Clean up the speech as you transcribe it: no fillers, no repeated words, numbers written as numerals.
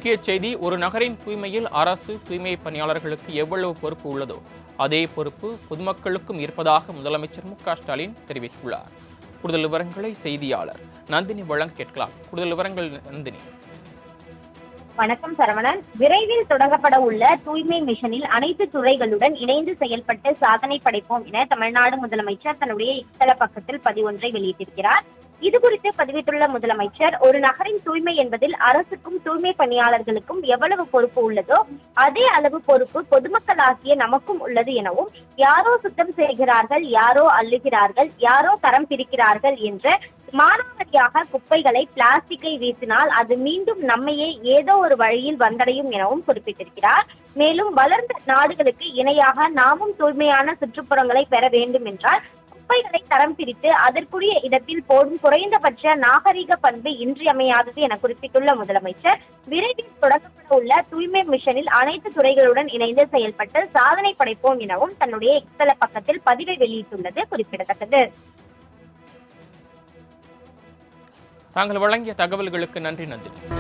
முக்கிய செய்தி: ஒரு நகரின் தூய்மையில் அரசு தூய்மை பணியாளர்களுக்கு எவ்வளவு பொறுப்பு உள்ளதோ அதே பொறுப்பு பொதுமக்களுக்கும் இருப்பதாக முதலமைச்சர் மு.க.ஸ்டாலின் தெரிவித்துள்ளார். கூடுதல் விவரங்களை செய்தியாளர் நந்தினி வழங்க கேட்கலாம். கூடுதல் விவரங்கள் நந்தினி. வணக்கம் சரவணன். விரைவில் தொடங்கப்பட உள்ள தூய்மை மிஷனில் அனைத்து துறைகளுடன் இணைந்து செயல்பட்டு சாதனை படைப்போம் என தமிழ்நாடு முதலமைச்சர் தன்னுடைய இணையதள பக்கத்தில் பதிவொன்றை வெளியிட்டிருக்கிறார். இதுகுறித்து பதிவிட்டுள்ள முதலமைச்சர், ஒரு நகரின் தூய்மை என்பதில் அரசுக்கும் தூய்மை பணியாளர்களுக்கும் எவ்வளவு பொறுப்பு உள்ளதோ அதே அளவு பொறுப்பு பொதுமக்களாகிய நமக்கும் உள்ளது எனவும், யாரோ சுத்தம் செய்கிறார்கள், யாரோ அள்ளுகிறார்கள், யாரோ தரம் பிரிக்கிறார்கள் என்ற மானாவாரியாக குப்பைகளை, பிளாஸ்டிக்கை வீசினால் அது மீண்டும் நம்மையே ஏதோ ஒரு வழியில் வந்தடையும் எனவும் குறிப்பிட்டிருக்கிறார். மேலும் வளர்ந்த நாடுகளுக்கு இணையாக நாமும் தூய்மையான சுற்றுப்புறங்களை பெற வேண்டும் என்றால் குப்பைகளை தரம் பிரித்து அதற்குரிய இடத்தில் போடும் குறைந்தபட்ச நாகரிக பண்பு இன்றியமையாதது என குறிப்பிட்டுள்ள முதலமைச்சர், விரைவில் தொடங்கப்பட உள்ள தூய்மை மிஷனில் அனைத்து துறைகளுடன் இணைந்து செயல்பட்டு சாதனை படைப்போம் எனவும் தன்னுடைய இணையதள பக்கத்தில் பதிவை வெளியிட்டுள்ளது குறிப்பிடத்தக்கது. தாங்கள் வழங்கிய தகவல்களுக்கு நன்றி நந்தினி.